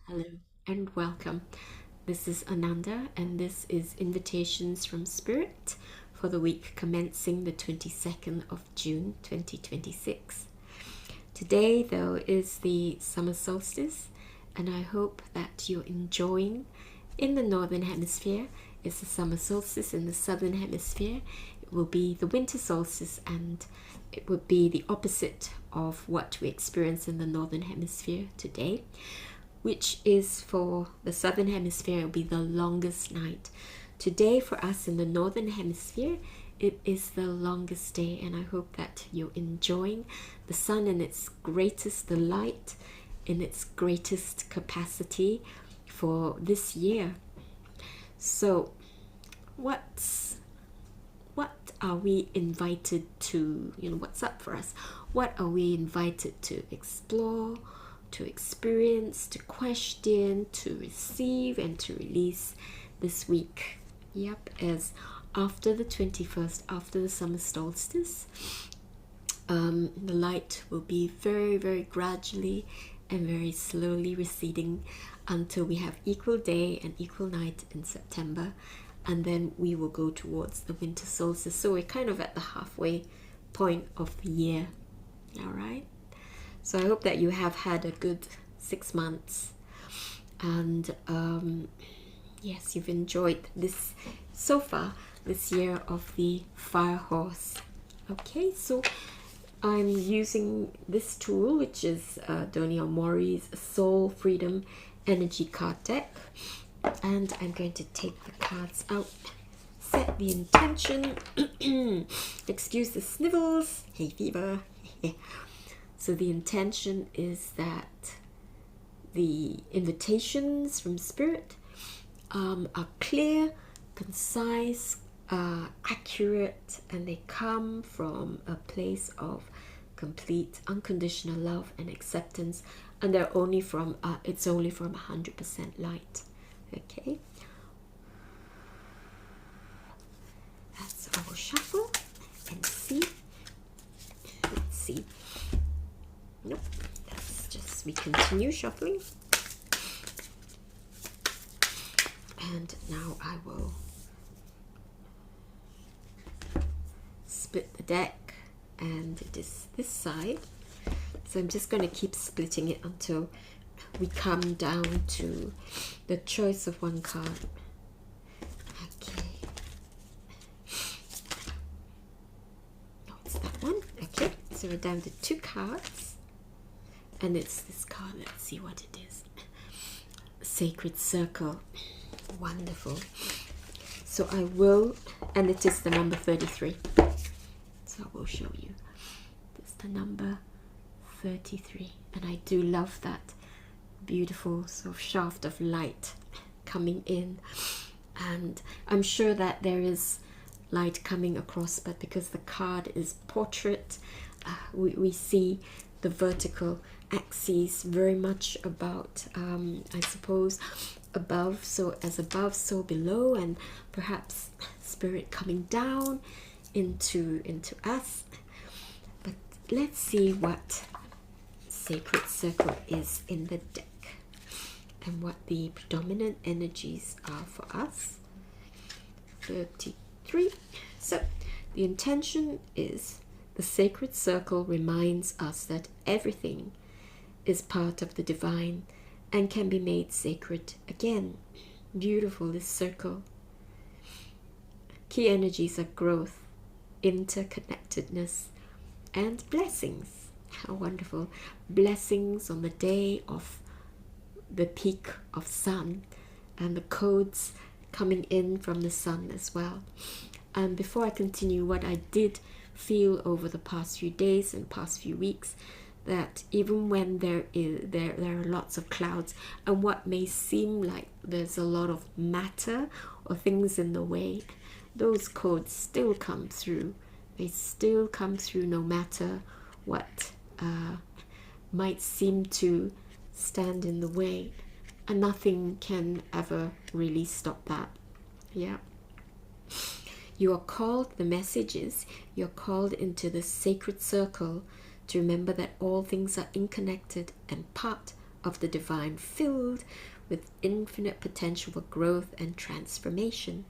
Hello and welcome. This is Ananda, and this is Invitations from Spirit for the week commencing the 22nd of June 2026. Today, though, is the summer solstice, and I hope that you're enjoying. In the northern hemisphere, it's the summer solstice. In the southern hemisphere, it will be the winter solstice, and it would be the opposite of what we experience in the northern hemisphere today, which is for the southern hemisphere, it will be the longest night. Today, for us in the northern hemisphere, it is the longest day, and I hope that you're enjoying the sun in its greatest, the light in its greatest capacity for this year. So, what are we invited to, what's up for us? What are we invited to explore, to experience, to question, to receive, and to release this week? Yep, as after the 21st, after the summer solstice, the light will be very, very gradually and very slowly receding until we have equal day and equal night in September, and then we will go towards the winter solstice. So we're kind of at the halfway point of the year. All right. So I hope that you have had a good 6 months, and yes, you've enjoyed this so far, this year of the fire horse. Okay, so I'm using this tool, which is Doniel Mori's Soul Freedom Energy Card Deck, and I'm going to take the cards out, set the intention. Excuse the snivels, hay fever. So the intention is that the invitations from Spirit are clear, concise, accurate, and they come from a place of complete unconditional love and acceptance, and they're only from it's only from 100% light. Okay, so I will shuffle and see. Let's see. Nope, that's just, we continue shuffling. And now I will split the deck, and it is this side. So I'm just going to keep splitting it until we come down to the choice of one card. Okay. No, it's that one. Okay, so we're down to 2 cards. And it's this card. Let's see what it is. Sacred Circle. Wonderful. So I will, and it is the number 33. So I will show you. It's the number 33. And I do love that beautiful sort of shaft of light coming in. And I'm sure that there is light coming across, but because the card is portrait, we see the vertical axis very much about, I suppose, above. So as above, so below, and perhaps Spirit coming down into us. But let's see what Sacred Circle is in the deck and what the predominant energies are for us. 33. So the intention is, the Sacred Circle reminds us that everything is part of the divine and can be made sacred again. Beautiful, this circle. Key energies are growth, interconnectedness, and blessings. How wonderful. Blessings on the day of the peak of sun, and the codes coming in from the sun as well. And before I continue, what I did feel over the past few days and past few weeks, that even when there are lots of clouds, and what may seem like there's a lot of matter or things in the way, those codes still come through. They still come through no matter what might seem to stand in the way, and nothing can ever really stop that. Yeah. You are called, the message is, you're called into the sacred circle to remember that all things are interconnected and part of the divine, filled with infinite potential for growth and transformation.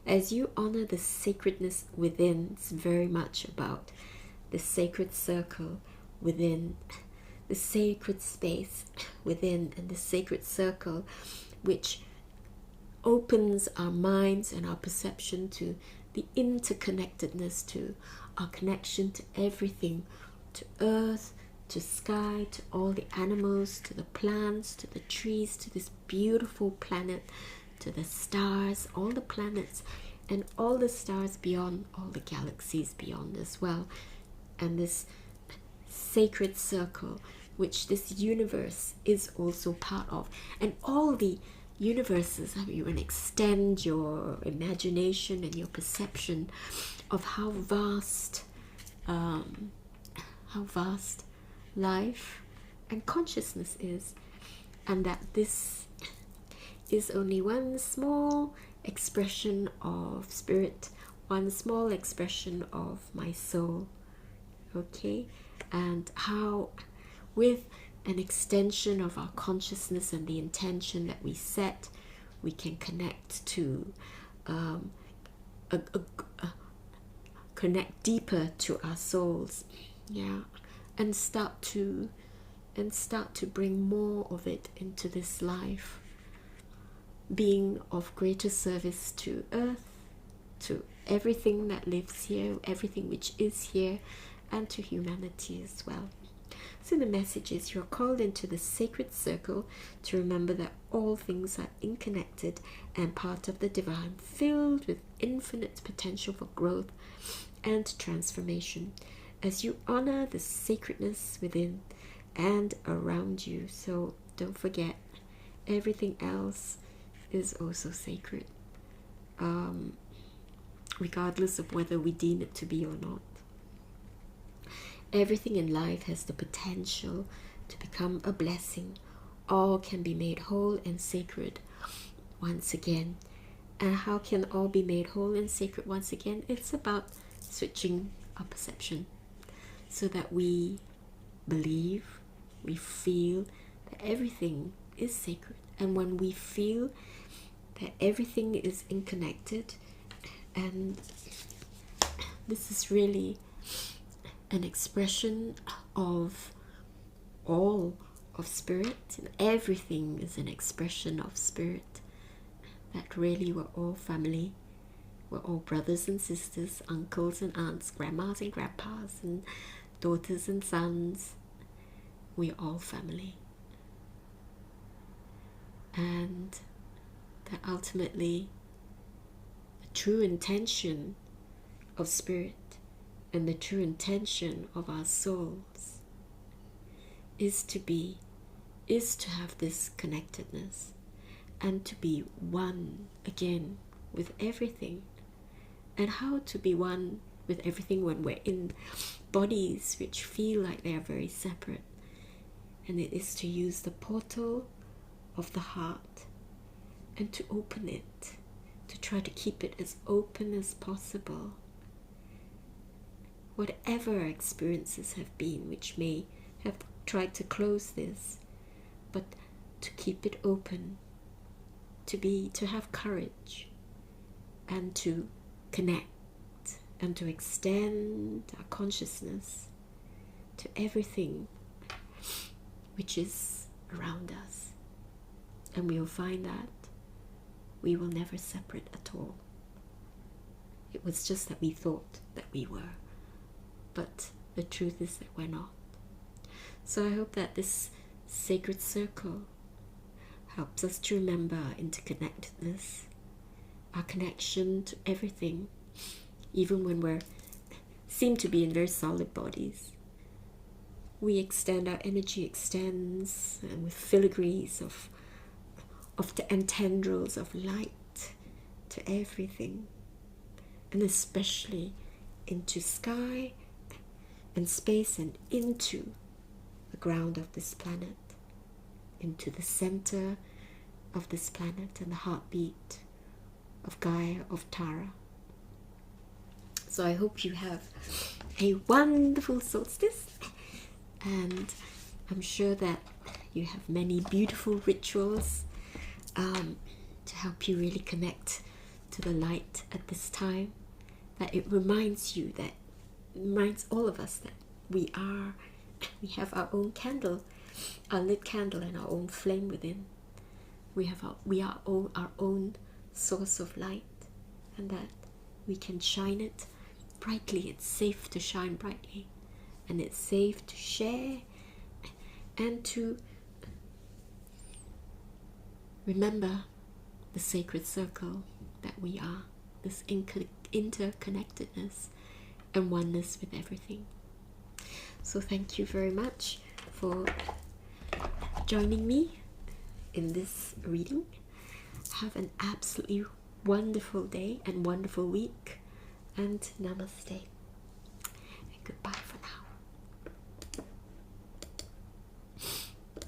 As you honor the sacredness within, it's very much about the sacred circle within, the sacred space within, and the sacred circle which opens our minds and our perception to the interconnectedness, to our connection to everything, to earth, to sky, to all the animals, to the plants, to the trees, to this beautiful planet, to the stars, all the planets, and all the stars beyond, all the galaxies beyond as well. And this sacred circle, which this universe is also part of, and all the universes. You can extend your imagination and your perception of how vast life and consciousness is, and that this is only one small expression of spirit, one small expression of my soul. Okay, and how with an extension of our consciousness and the intention that we set, we can connect to connect deeper to our souls, and start to bring more of it into this life, being of greater service to earth, to everything that lives here, everything which is here, and to humanity as well. So the message is, you're called into the sacred circle to remember that all things are interconnected and part of the divine, filled with infinite potential for growth and transformation. As you honor the sacredness within and around you, so don't forget, everything else is also sacred, regardless of whether we deem it to be or not. Everything in life has the potential to become a blessing. All can be made whole and sacred once again. And how can all be made whole and sacred once again? It's about switching our perception so that we believe, we feel that everything is sacred. And when we feel that everything is interconnected, and this is really an expression of all of spirit, and everything is an expression of spirit, that really we're all family, we're all brothers and sisters, uncles and aunts, grandmas and grandpas, and daughters and sons. We're all family, and that ultimately the true intention of spirit and the true intention of our souls is to have this connectedness and to be one again with everything. And how to be one with everything when we're in bodies which feel like they are very separate. And it is to use the portal of the heart and to open it, to try to keep it as open as possible. Whatever our experiences have been, which may have tried to close this, but to keep it open, to have courage, and to connect, and to extend our consciousness to everything which is around us. And we will find that we will never separate at all. It was just that we thought that we were. But the truth is that we're not. So I hope that this sacred circle helps us to remember our interconnectedness, our connection to everything, even when we seem to be in very solid bodies. We extend, our energy extends, and with filigrees and tendrils of light to everything, and especially into sky and space, and into the ground of this planet, into the center of this planet and the heartbeat of Gaia, of Tara. So I hope you have a wonderful solstice, and I'm sure that you have many beautiful rituals to help you really connect to the light at this time. That it reminds you, that reminds all of us that we have our own candle, our lit candle, and our own flame within. We are our own source of light, and that we can shine it brightly. It's safe to shine brightly, and it's safe to share and to remember the sacred circle that we are, this interconnectedness and oneness with everything. So thank you very much for joining me in this reading. Have an absolutely wonderful day and wonderful week, and namaste.